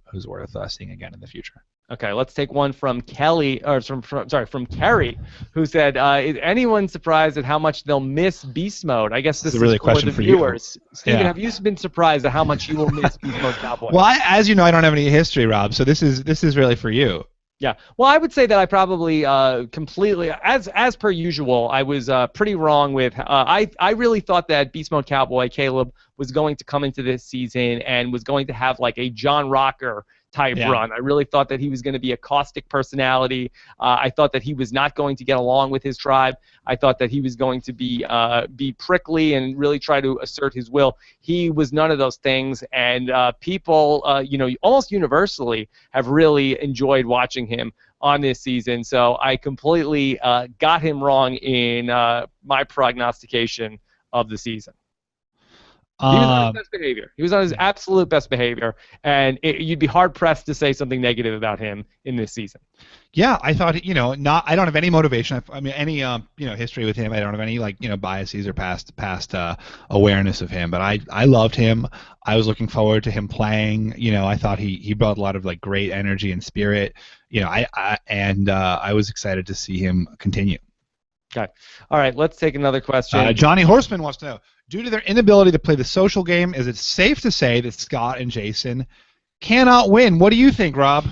seeing again in the future. Okay, let's take one from Kelly, or from Kerry, who said, "Is anyone surprised at how much they'll miss Beast Mode?" I guess this is really for the viewers. Steven, have you been surprised at how much you will miss Beast Mode Cowboy? Well, as you know, I don't have any history, Rob, so this is really for you. Yeah, well, I would say that I probably completely, as per usual, I was pretty wrong with. I really thought that Beast Mode Cowboy Caleb was going to come into this season and was going to have like a John Rocker type run. I really thought that he was going to be a caustic personality. I thought that he was not going to get along with his tribe. I thought that he was going to be prickly and really try to assert his will. He was none of those things, and people, almost universally have really enjoyed watching him on this season. So I completely got him wrong in my prognostication of the season. He was on his best behavior. He was on his absolute best behavior, and you'd be hard pressed to say something negative about him in this season. Yeah, I thought I don't have any motivation. I mean, any history with him. I don't have any biases or past awareness of him. But I loved him. I was looking forward to him playing. I thought he brought a lot of great energy and spirit. I was excited to see him continue. Okay. All right. Let's take another question. Johnny Horseman wants to know: due to their inability to play the social game, is it safe to say that Scott and Jason cannot win? What do you think, Rob?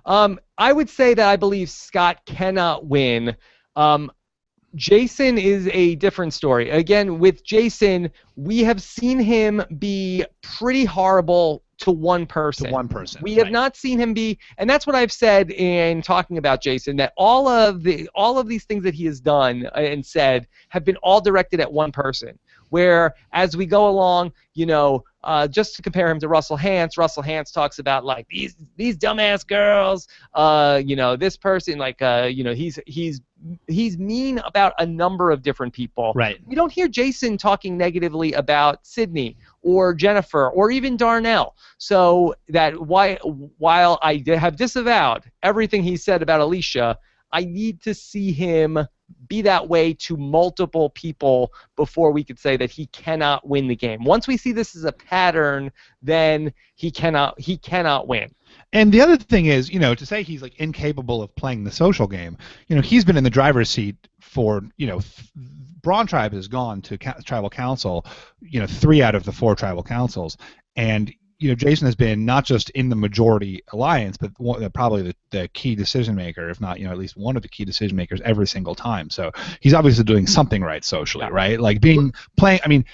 I would say that I believe Scott cannot win. Jason is a different story. Again, with Jason, we have seen him be pretty horrible to one person. We have not seen him be, and that's what I've said in talking about Jason, that all of these things that he has done and said have been all directed at one person. Where as we go along, just to compare him to Russell Hantz talks about these dumbass girls, this person, he's mean about a number of different people. Right. We don't hear Jason talking negatively about Sydney or Jennifer or even Darnell. So that while I have disavowed everything he said about Alicia, I need to see him be that way to multiple people before we could say that he cannot win the game. Once we see this as a pattern, then he cannot win. And the other thing is, to say he's like incapable of playing the social game, he's been in the driver's seat for, Braun Tribe has gone to tribal council, 3 out of the 4 tribal councils, and Jason has been not just in the majority alliance, but probably the key decision maker, if not, at least one of the key decision makers every single time. So he's obviously doing something right socially, right? Like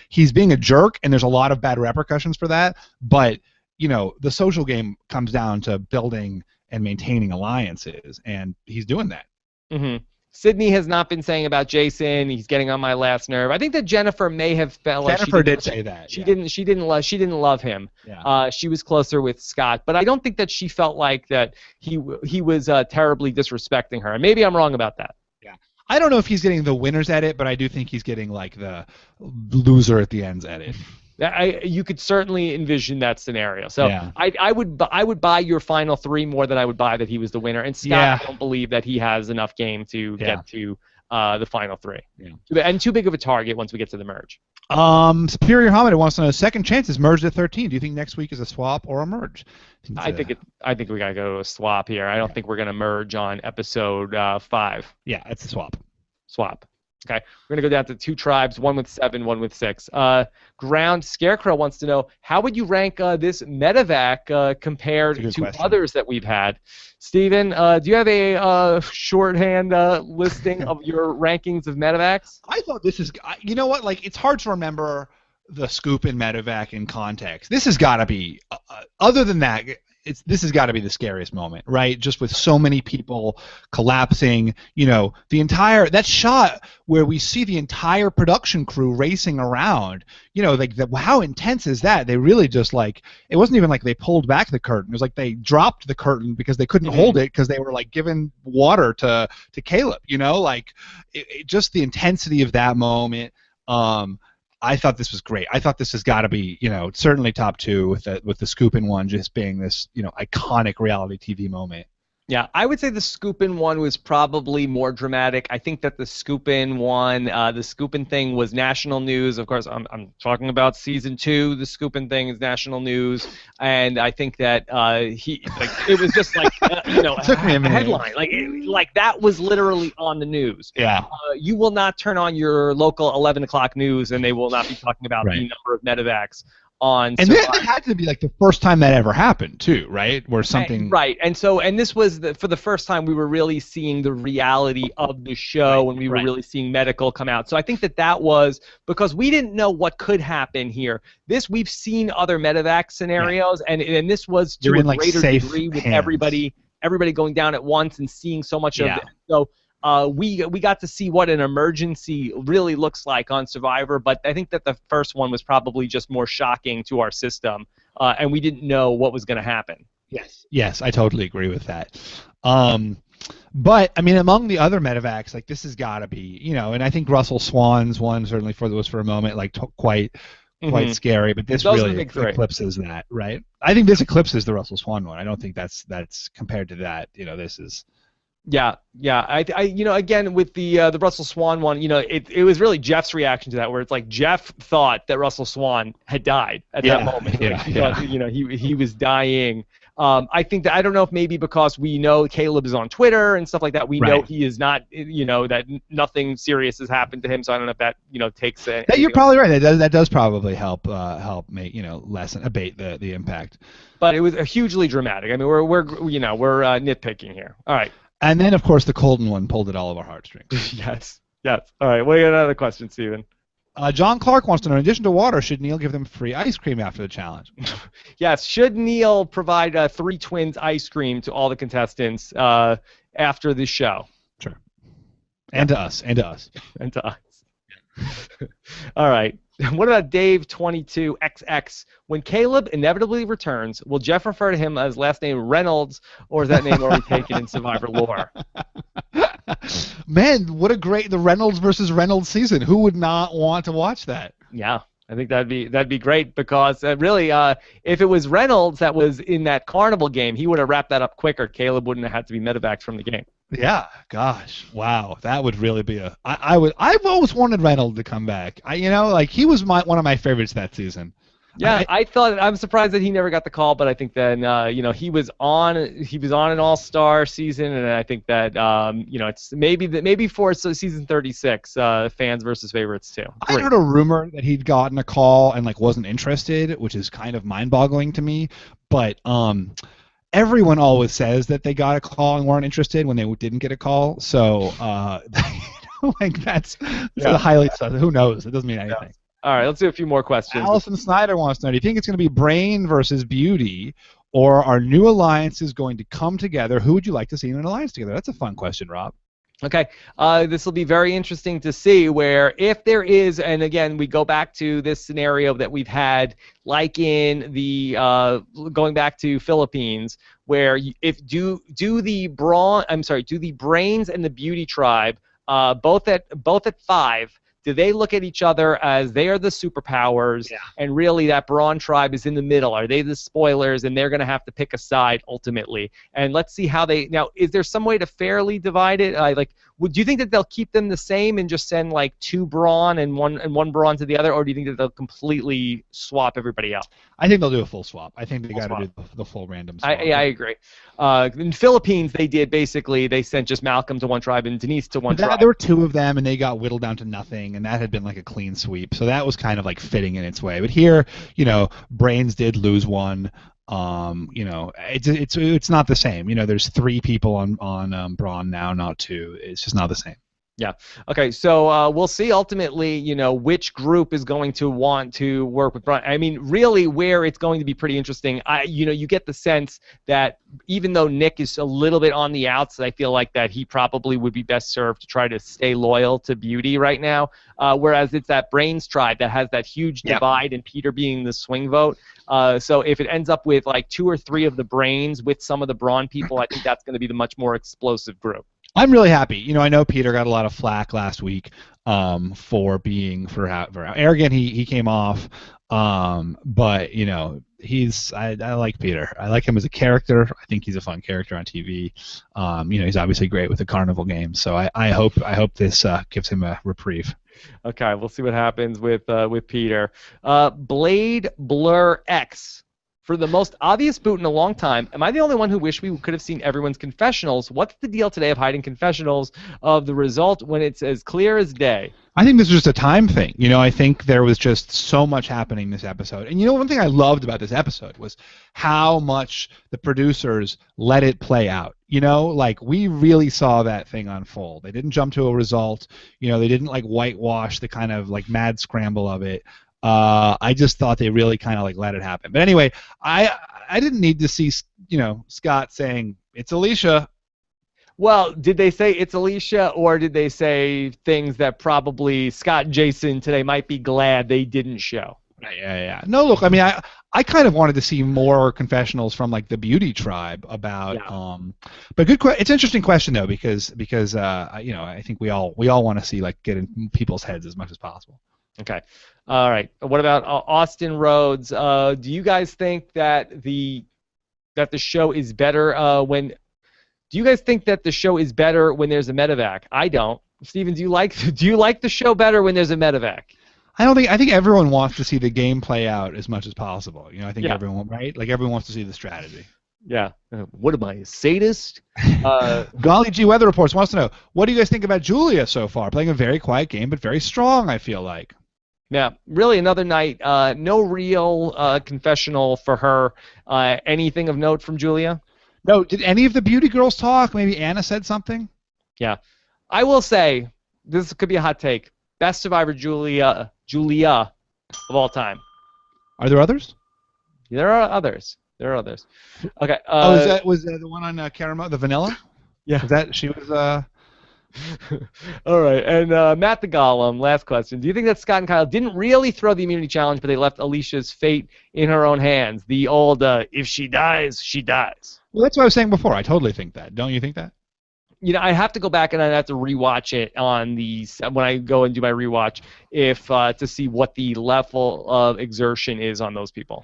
he's being a jerk, and there's a lot of bad repercussions for that, but the social game comes down to building and maintaining alliances, and he's doing that. Mm-hmm. Sydney has not been saying about Jason. He's getting on my last nerve. I think that Jennifer may have felt like Jennifer did say that. She didn't love him. Yeah. She was closer with Scott, but I don't think that she felt like that he was terribly disrespecting her. And maybe I'm wrong about that. Yeah. I don't know if he's getting the winners edit, but I do think he's getting like the loser at the ends edit. You could certainly envision that scenario. So yeah. I would buy your final 3 more than I would buy that he was the winner. And Scott, I don't believe that he has enough game to get to the final 3. Yeah. And too big of a target once we get to the merge. Superior Hamid wants to know, second chances merged at 13. Do you think next week is a swap or a merge? I think we gotta go to a swap here. I don't think we're gonna merge on episode 5. Yeah, it's a swap. Okay, we're going to go down to 2 tribes, one with 7, one with 6. Ground Scarecrow wants to know, how would you rank this medevac compared to question. others that we've had? Steven, do you have a shorthand listing of your rankings of medevacs? I thought this is, you know what, like, it's hard to remember the scoop in medevac in context. This has got to be, other than that, this has got to be the scariest moment, right? Just with so many people collapsing, that shot where we see the entire production crew racing around, how intense is that? They really just it wasn't even like they pulled back the curtain. It was like they dropped the curtain because they couldn't hold it because they were giving water to Caleb, just the intensity of that moment. I thought this was great. I thought this has got to be, certainly top 2 with the scoop in one just being this, iconic reality TV moment. Yeah, I would say the scoop-in one was probably more dramatic. I think that the scoop-in one, the scoop-in thing was national news. Of course, I'm talking about season 2. The scoop-in thing is national news, and I think that it was just took me a minute. Headline, like that was literally on the news. Yeah. You will not turn on your local 11 o'clock news, and they will not be talking about the number of medevacs on. And that had to be the first time that ever happened too, right? Where something and this was for the first time we were really seeing the reality of the show, and we were really seeing medical come out. So I think that was because we didn't know what could happen here. We've seen other medevac scenarios, and this was to a greater degree with everybody going down at once and seeing so much of it. So we got to see what an emergency really looks like on Survivor, but I think that the first one was probably just more shocking to our system, and we didn't know what was going to happen. Yes, I totally agree with that. But I mean, among the other medevacs, this has got to be, and I think Russell Swan's one certainly was for a moment quite scary, but this really eclipses that, right? I think this eclipses the Russell Swan one. I don't think that's compared to that. This is. Yeah. I again with the Russell Swan one, it was really Jeff's reaction to that, where it's Jeff thought that Russell Swan had died at that moment. He was dying. I think that I don't know if maybe because we know Caleb is on Twitter and stuff like that, we know he is not, that nothing serious has happened to him. So I don't know if that takes. You're probably right. That does probably help make abate the impact. But it was hugely dramatic. I mean, we're nitpicking here. All right. And then, of course, the Colton one pulled at all of our heartstrings. Yes. All right. We got another question, Steven. John Clark wants to know, in addition to water, should Neil give them free ice cream after the challenge? Yes. Should Neil provide 3 Twins ice cream to all the contestants after the show? Sure. And to us. All right. What about Dave22XX? When Caleb inevitably returns, will Jeff refer to him as last name Reynolds, or is that name already taken in Survivor lore? Man, what a great the Reynolds versus Reynolds season. Who would not want to watch that? Yeah. I think that'd be great because really, if it was Reynolds that was in that carnival game, he would have wrapped that up quicker. Caleb wouldn't have had to be medevaced from the game. Yeah, gosh, wow, that would really be a. I've always wanted Reynolds to come back. Like he was one of my favorites that season. Yeah, I'm surprised that he never got the call, but I think then he was on an All-Star season, and I think that it's maybe for season 36, fans versus favorites too. I heard a rumor that he'd gotten a call and wasn't interested, which is kind of mind-boggling to me. But everyone always says that they got a call and weren't interested when they didn't get a call. So that's highly. Who knows? It doesn't mean anything. Yeah. All right, let's do a few more questions. Allison Snyder wants to know, do you think it's going to be Brain versus Beauty, or are new alliances going to come together? Who would you like to see in an alliance together? That's a fun question, Rob. Okay, this will be very interesting to see where if there is, and again, we go back to this scenario that we've had, like in the going back to Philippines, where do the Brains and the Beauty tribe both at 5. Do they look at each other as they are the superpowers, and really that Brawn tribe is in the middle? Are they the spoilers, and they're going to have to pick a side ultimately? And let's see how they now. Is there some way to fairly divide it? Do you think that they'll keep them the same and just send 2 Brawn and one Brawn to the other, or do you think that they'll completely swap everybody out? I think they'll do a full swap. I think they got to do the full random swap. I agree. In Philippines, they did basically they sent just Malcolm to one tribe and Denise to one tribe. There were 2 of them, and they got whittled down to nothing, and that had been a clean sweep. So that was kind of fitting in its way. But here, Brains did lose one. It's not the same. There's 3 people on Brawn now, not 2. It's just not the same. Yeah. Okay. So we'll see ultimately, which group is going to want to work with Braun. I mean, really, where it's going to be pretty interesting. You get the sense that even though Nick is a little bit on the outs, I feel like that he probably would be best served to try to stay loyal to Beauty right now. Whereas it's that Brains tribe that has that huge divide, and Peter being the swing vote. So if it ends up with 2 or 3 of the Brains with some of the Brawn people, I think that's going to be the much more explosive group. I'm really happy. I know Peter got a lot of flack last week for being for how arrogant he came off, but I like Peter. I like him as a character. I think he's a fun character on TV. He's obviously great with the carnival games. So I hope this gives him a reprieve. Okay, we'll see what happens with Peter. Blade Blur X. For the most obvious boot in a long time, am I the only one who wished we could have seen everyone's confessionals? What's the deal today of hiding confessionals of the result when it's as clear as day? I think this is just a time thing. I think there was just so much happening this episode. And one thing I loved about this episode was how much the producers let it play out. We really saw that thing unfold. They didn't jump to a result. They didn't whitewash the kind of mad scramble of it. I just thought they really kind of let it happen. But anyway, I didn't need to see Scott saying it's Alicia. Well, did they say it's Alicia, or did they say things that probably Scott and Jason today might be glad they didn't show? Yeah. No, look, I mean, I kind of wanted to see more confessionals from the Beauty tribe about. Yeah. But it's an interesting question though because I think we all want to see get in people's heads as much as possible. Okay. All right. What about Austin Rhodes? Do you guys think that the show is better when? Do you guys think that the show is better when there's a medevac? I don't. Steven, do you like the show better when there's a medevac? I think everyone wants to see the game play out as much as possible. I think everyone, right? Everyone wants to see the strategy. Yeah. What am I, a sadist? Golly G Weather Reports wants to know, what do you guys think about Julia so far? Playing a very quiet game, but very strong, I feel like. Yeah, really another night. No real confessional for her. Anything of note from Julia? No. Did any of the Beauty girls talk? Maybe Anna said something? Yeah. I will say, this could be a hot take. Best Survivor Julia of all time. Are there others? There are others. Okay. Was that the one on Caramel, the vanilla? Yeah. She was. All right, and Matt the Golem, last question. Do you think that Scott and Kyle didn't really throw the immunity challenge, but they left Alicia's fate in her own hands? The old, if she dies, she dies. Well, that's what I was saying before. I totally think that. Don't you think that? I have to go back and I have to rewatch it on when I go and do my rewatch to see what the level of exertion is on those people.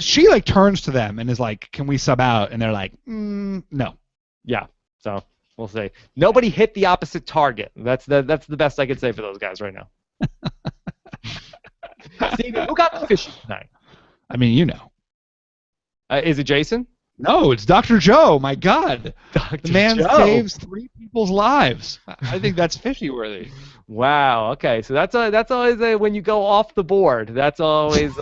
She like turns to them and is like, "Can we sub out?" And they're like, "No." Yeah. So we'll see. Nobody hit the opposite target. That's the best I could say for those guys right now. Steven, who got the fishy tonight? I mean, you know. Is it Jason? No, it's Dr. Joe. My God, the man Joe. saves 3 people's lives. I think that's fishy worthy. Wow. Okay. So that's always when you go off the board. That's always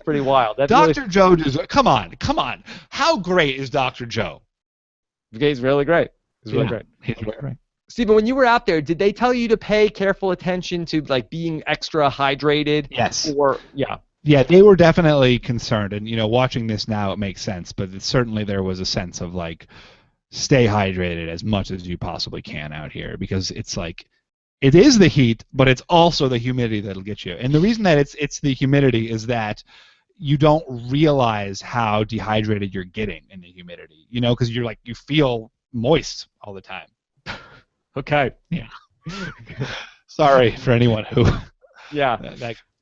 pretty wild. That's Dr. Really, Joe come on. How great is Dr. Joe? he's really great. He's really great. He's really great. Stephen, when you were out there, did they tell you to pay careful attention to like being extra hydrated? Yes. Yeah, they were definitely concerned, and watching this now, it makes sense. But certainly there was a sense of like, stay hydrated as much as you possibly can out here, because it's like, it is the heat, but it's also the humidity that'll get you. And the reason that it's the humidity is that you don't realize how dehydrated you're getting in the humidity, because you're like, you feel moist all the time. Okay. Yeah. Sorry for anyone who. Yeah.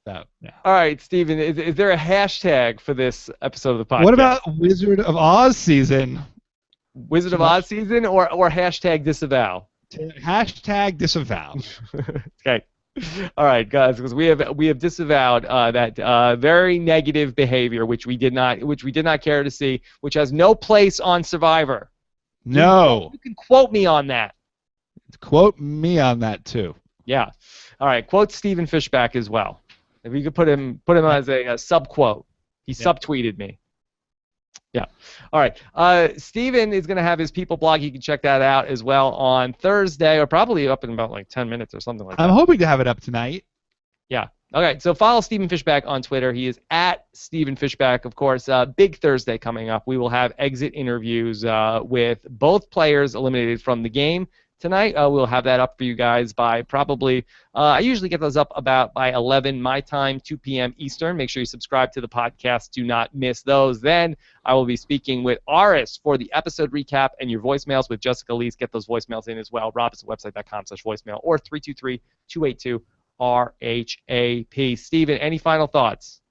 Yeah. All right, Steven, is there a hashtag for this episode of the podcast? What about Wizard of Oz season? Wizard of Oz season or hashtag disavow? Hashtag disavow. Okay. All right, guys, because we have disavowed that very negative behavior, which we did not care to see, which has no place on Survivor. No. You can quote me on that. Quote me on that too. Yeah. All right. Quote Stephen Fishback as well. If you could put him as a sub quote. He subtweeted me. Yeah. All right. Steven is going to have his People blog. You can check that out as well on Thursday, or probably up in about like 10 minutes or something like that. I'm hoping to have it up tonight. Yeah. Okay. So follow Stephen Fishback on Twitter. He is at Stephen Fishback, of course. Big Thursday coming up. We will have exit interviews with both players eliminated from the game tonight. We'll have that up for you guys by probably, I usually get those up by 11 my time, 2 p.m. Eastern. Make sure you subscribe to the podcast. Do not miss those. Then I will be speaking with Aris for the episode recap and your voicemails with Jessica Lees. Get those voicemails in as well. RobbinsWebsite.com/voicemail or 323-282-RHAP. Steven, any final thoughts?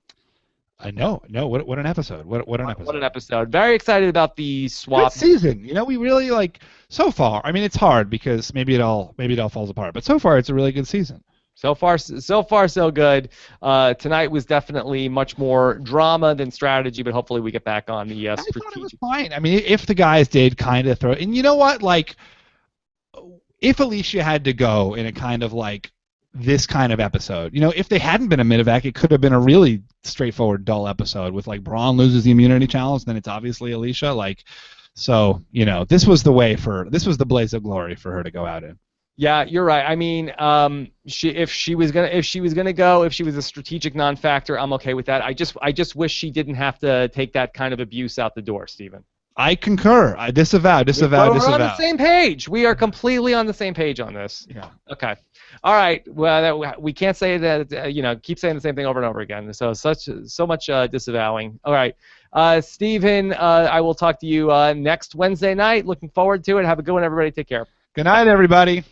No. What an episode. What an episode. What an episode. Very excited about the swap. Good season. We really like so far. I mean, it's hard because maybe it all falls apart, but so far it's a really good season. So far, so good. Tonight was definitely much more drama than strategy, but hopefully we get back on the strategic. I thought it was fine. I mean, if the guys did kind of throw, and you know what, like, if Alicia had to go in a kind of like this kind of episode, if they hadn't been a Midovac, it could have been a really straightforward, dull episode with like Braun loses the immunity challenge, then it's obviously Alicia. Like, so this was the blaze of glory for her to go out in. Yeah, you're right. I mean, if she was gonna go, if she was a strategic non-factor, I'm okay with that. I just wish she didn't have to take that kind of abuse out the door, Steven. I concur. I disavow. We're on the same page. We are completely on the same page on this. Yeah. Okay. All right. Well, we can't say that. Keep saying the same thing over and over again. So much disavowing. All right. Steven, I will talk to you next Wednesday night. Looking forward to it. Have a good one, everybody. Take care. Good night, everybody.